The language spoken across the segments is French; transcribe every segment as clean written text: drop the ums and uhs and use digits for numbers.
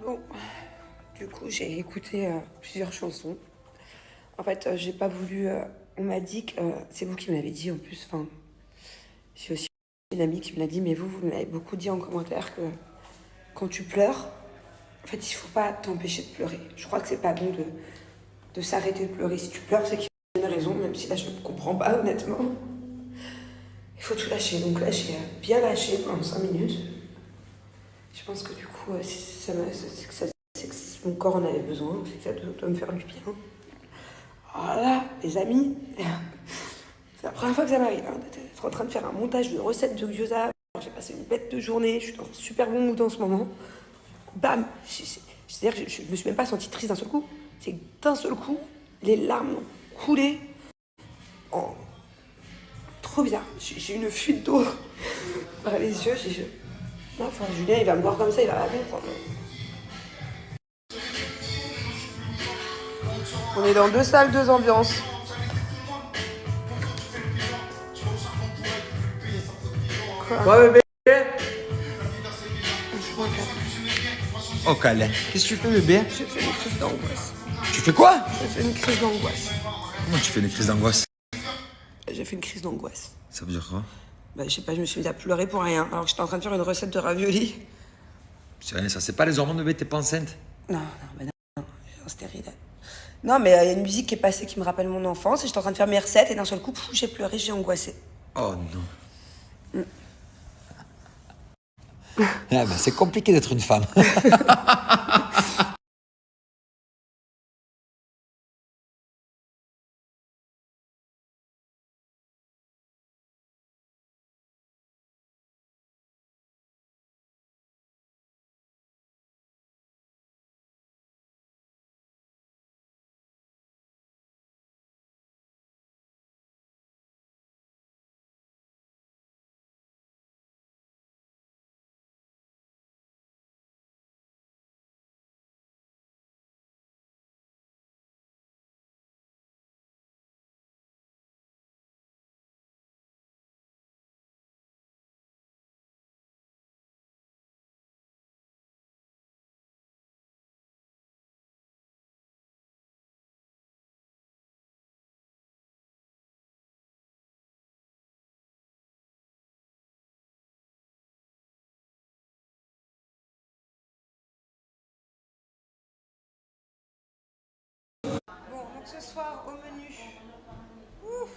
Bon, du coup, j'ai écouté plusieurs chansons. En fait, j'ai pas voulu. On m'a dit que. C'est vous qui me l'avez dit en plus. Enfin, j'ai aussi une amie qui me l'a dit, mais vous m'avez beaucoup dit en commentaire que quand tu pleures, en fait, il faut pas t'empêcher de pleurer. Je crois que c'est pas bon de s'arrêter de pleurer. Si tu pleures, c'est qu'il y a une raison, même si là, je ne comprends pas, honnêtement. Il faut tout lâcher. Donc, lâcher, bien lâcher pendant 5 minutes. Je pense que du coup, c'est que mon corps en avait besoin, c'est que ça doit me faire du bien. Voilà, les amis, c'est la première fois que ça m'arrive, hein, d'être en train de faire un montage de recettes de gyoza. J'ai passé une bête de journée, je suis dans un super bon mood en ce moment. Bam, c'est-à-dire que je me suis même pas sentie triste d'un seul coup. C'est que d'un seul coup, les larmes ont coulé. En... Trop bizarre, j'ai une fuite d'eau par les yeux. Enfin, Julien, il va me voir comme ça, il va la comprendre. On est dans 2 salles, 2 ambiances. Quoi Ouais, bébé. Oh, Câlin. Qu'est-ce que tu fais, bébé? J'ai fait une crise d'angoisse. Tu fais quoi? J'ai fait une crise d'angoisse. Comment tu fais une crise d'angoisse? J'ai fait une crise d'angoisse. Ça veut dire quoi? Bah, je sais pas, je me suis mise à pleurer pour rien, alors que j'étais en train de faire une recette de ravioli. C'est rien, ça, c'est pas les hormones, bébé, t'es pas enceinte? Non, c'est stérile. Non, mais il y a une musique qui est passée qui me rappelle mon enfance, et j'étais en train de faire mes recettes, et d'un seul coup, j'ai pleuré, j'ai angoissé. Oh non. Ah ben, c'est compliqué d'être une femme. Bon, donc ce soir, au menu, ouf,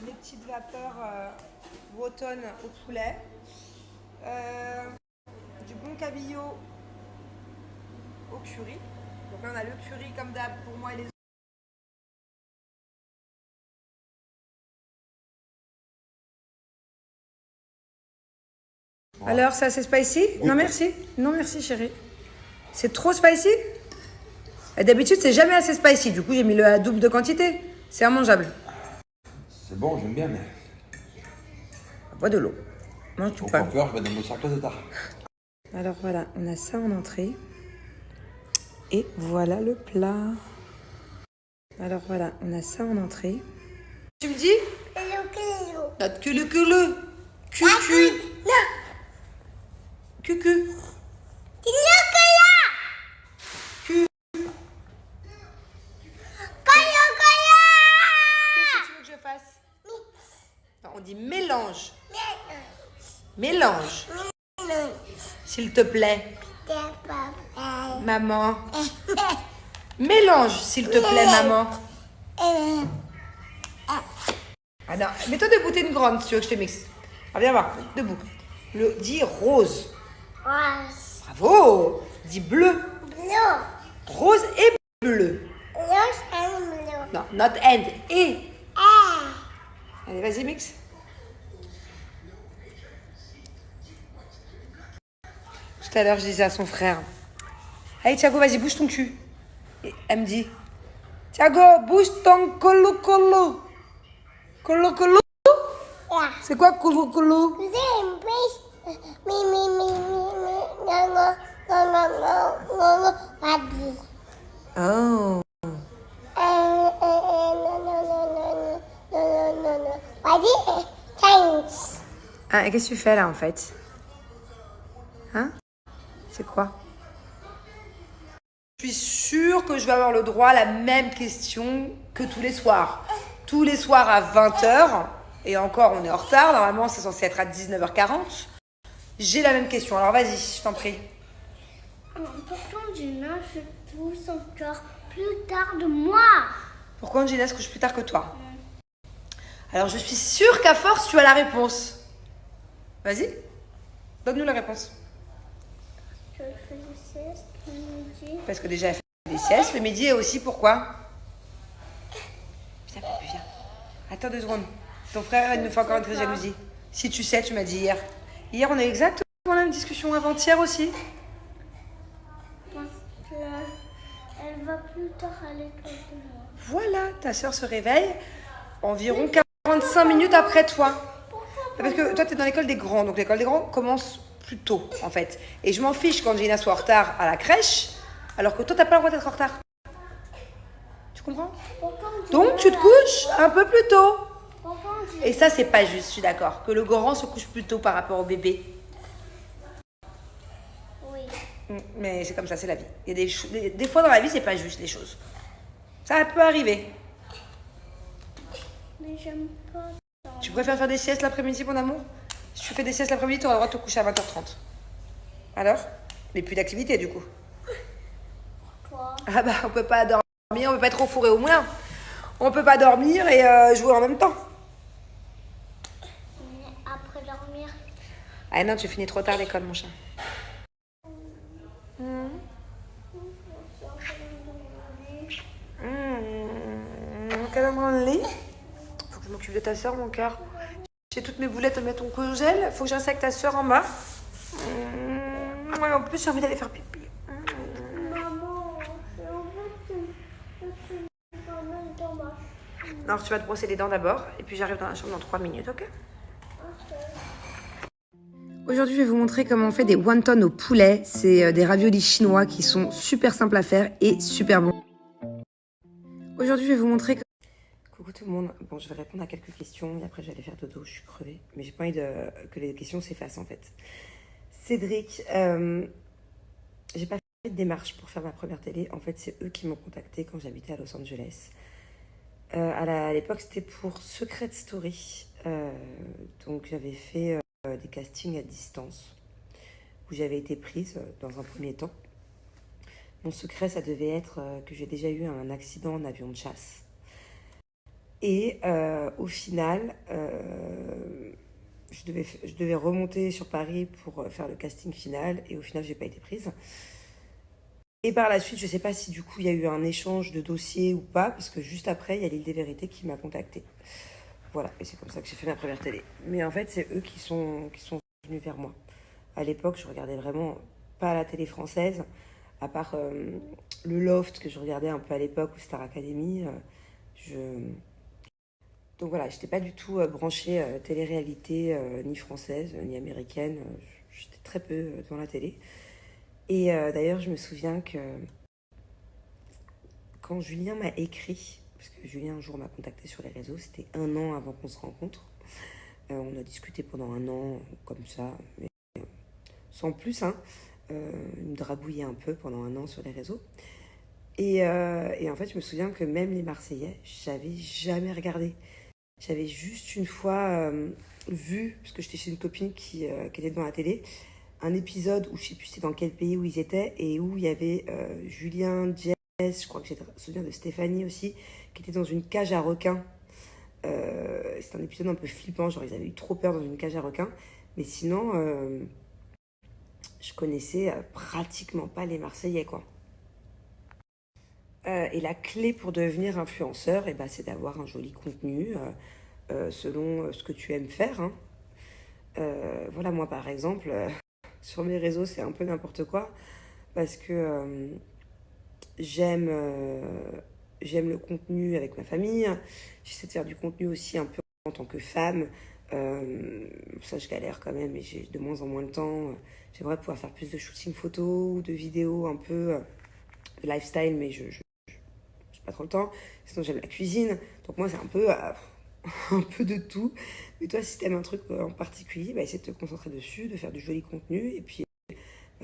mes petites vapeurs bretonnes au poulet, du bon cabillaud au curry. Donc là, on a le curry comme d'hab pour moi et les autres. Alors, ça c'est spicy? Oui. Non merci. Non merci chérie. C'est trop spicy? D'habitude c'est jamais assez spicy, du coup j'ai mis le double de quantité. C'est immangeable. C'est bon, j'aime bien, mais. Bois de l'eau. Mange tout Au pas. coiffeur, je vais dans le cercle de tard. Alors voilà, on a ça en entrée. Et voilà le plat. Alors voilà, on a ça en entrée. Tu me dis? Notre cul. Cucu. Cucu. Qu'est-ce que tu veux que je fasse? Non, on dit mélange. Mélange. S'il te plaît. Maman. Mélange, s'il te plaît, maman. Ah non, mets-toi debout, t'es une grande si tu veux que je te mixe. Ah, viens voir, debout. Dis rose. Bravo. Dis bleu. Rose et bleu. Non, not and. Et. Allez, vas-y, mixe. Tout à l'heure, je disais à son frère, hey Thiago, vas-y, bouge ton cul. Et elle me dit, Thiago, bouge ton colo. Colo. C'est quoi colo? Oh. Ah, et qu'est-ce que tu fais là en fait? Hein? C'est quoi? Je suis sûre que je vais avoir le droit à la même question que tous les soirs. Tous les soirs à 20h, et encore on est en retard, normalement c'est censé être à 19h40. J'ai la même question, alors vas-y, je t'en prie. Pourquoi Gina se pousse encore plus tard de moi? Pourquoi Angela se couche plus tard que toi? Alors je suis sûre qu'à force tu as la réponse. Vas-y, donne-nous la réponse. Je fais des siestes le midi. Parce que déjà elle fait des siestes le midi et aussi pourquoi? Viens, papi, viens. Attends 2 secondes. Ton frère il nous fait encore une crise de jalousie. Si tu sais, tu m'as dit hier. Hier on a exactement la même discussion avant-hier aussi. Parce qu'elle va plus tard à l'école que moi. Voilà, ta soeur se réveille environ 45 minutes après toi. Parce que toi, tu es dans l'école des grands. Donc l'école des grands commence plus tôt, en fait. Et je m'en fiche quand Gina soit en retard à la crèche, alors que toi, t'as pas le droit d'être en retard. Tu comprends? Donc tu te couches un peu plus tôt. Et ça, c'est pas juste, je suis d'accord. Que le grand se couche plus tôt par rapport au bébé. Oui. Mais c'est comme ça, c'est la vie. Il y a des fois dans la vie, c'est pas juste les choses. Ça peut arriver. Mais j'aime pas. Tu préfères faire des siestes l'après-midi, mon amour? Si tu fais des siestes l'après-midi, tu auras le droit de te coucher à 20h30. Alors? Mais plus d'activité, du coup. Toi. Ah bah, on peut pas dormir, on peut pas être au four et au moulin. On peut pas dormir et jouer en même temps. Mais après dormir. Ah non, tu finis trop tard l'école, mon chat. Qu'elle dans le lit. Faut que je m'occupe de ta soeur, mon cœur. J'ai toutes mes boulettes à mettre ton congèle. Faut que je reste avec ta soeur en bas. En plus, j'ai envie d'aller faire pipi. Maman, en fait, je dans ma. Alors, tu vas te brosser les dents d'abord. Et puis, j'arrive dans la chambre dans 3 minutes, ok? Aujourd'hui, je vais vous montrer comment on fait des wontons au poulet. C'est des raviolis chinois qui sont super simples à faire et super bons. Aujourd'hui, je vais vous montrer... Coucou tout le monde. Bon, je vais répondre à quelques questions et après, je vais aller faire dodo. Je suis crevée. Mais j'ai pas envie que les questions s'effacent, en fait. Cédric, j'ai pas fait de démarche pour faire ma première télé. En fait, c'est eux qui m'ont contacté quand j'habitais à Los Angeles. À l'époque, c'était pour Secret Story. Donc, j'avais fait... des castings à distance où j'avais été prise dans un premier temps. Mon secret, ça devait être que j'ai déjà eu un accident en avion de chasse. Et au final, je devais remonter sur Paris pour faire le casting final et au final, j'ai pas été prise. Et par la suite, je sais pas si du coup, il y a eu un échange de dossiers ou pas, parce que juste après, il y a l'Île des Vérités qui m'a contactée. Voilà, et c'est comme ça que j'ai fait ma première télé. Mais en fait, c'est eux qui sont venus vers moi. À l'époque, je regardais vraiment pas la télé française, à part le Loft que je regardais un peu à l'époque, ou Star Academy. Donc voilà, j'étais pas du tout branchée télé-réalité, ni française, ni américaine. J'étais très peu devant la télé. Et d'ailleurs, je me souviens que quand Julien m'a écrit, parce que Julien un jour m'a contacté sur les réseaux, c'était 1 an avant qu'on se rencontre. On a discuté pendant 1 an, comme ça, mais sans plus, hein. Il me dragouillait un peu pendant 1 an sur les réseaux. Et en fait, je me souviens que même les Marseillais, j'avais jamais regardé. J'avais juste une fois vu, parce que j'étais chez une copine qui était devant la télé, un épisode où je sais plus c'était dans quel pays où ils étaient, et où il y avait Julien, Jess, je crois que j'ai le souvenir de Stéphanie aussi, qui était dans une cage à requins. C'était un épisode un peu flippant, genre ils avaient eu trop peur dans une cage à requins. Mais sinon, je connaissais pratiquement pas les Marseillais, quoi. Et la clé pour devenir influenceur, eh ben, c'est d'avoir un joli contenu selon ce que tu aimes faire, hein. Voilà, moi par exemple, sur mes réseaux, c'est un peu n'importe quoi, parce que j'aime le contenu avec ma famille. J'essaie de faire du contenu aussi un peu en tant que femme. Ça, je galère quand même et j'ai de moins en moins de temps. J'aimerais pouvoir faire plus de shooting photo ou de vidéos un peu de lifestyle, mais je n'ai pas trop le temps. Sinon, j'aime la cuisine. Donc moi, c'est un peu, un peu de tout. Mais toi, si tu aimes un truc en particulier, bah, essaie de te concentrer dessus, de faire du joli contenu et puis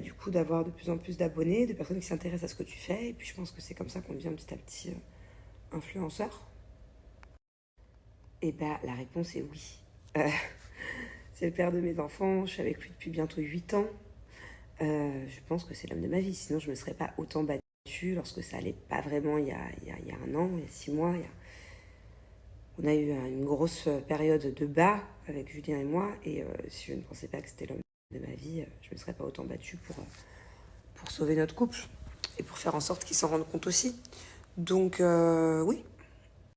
du coup d'avoir de plus en plus d'abonnés, de personnes qui s'intéressent à ce que tu fais. Et puis je pense que c'est comme ça qu'on devient petit à petit influenceur. Et bah la réponse est oui. C'est le père de mes enfants, je suis avec lui depuis bientôt 8 ans. Je pense que c'est l'homme de ma vie, sinon je ne me serais pas autant battue lorsque ça allait pas vraiment il y a un an, il y a 6 mois. On a eu une grosse période de bas avec Julien et moi, et si je ne pensais pas que c'était l'homme de ma vie, je ne me serais pas autant battue pour sauver notre couple et pour faire en sorte qu'il s'en rende compte aussi. Donc oui,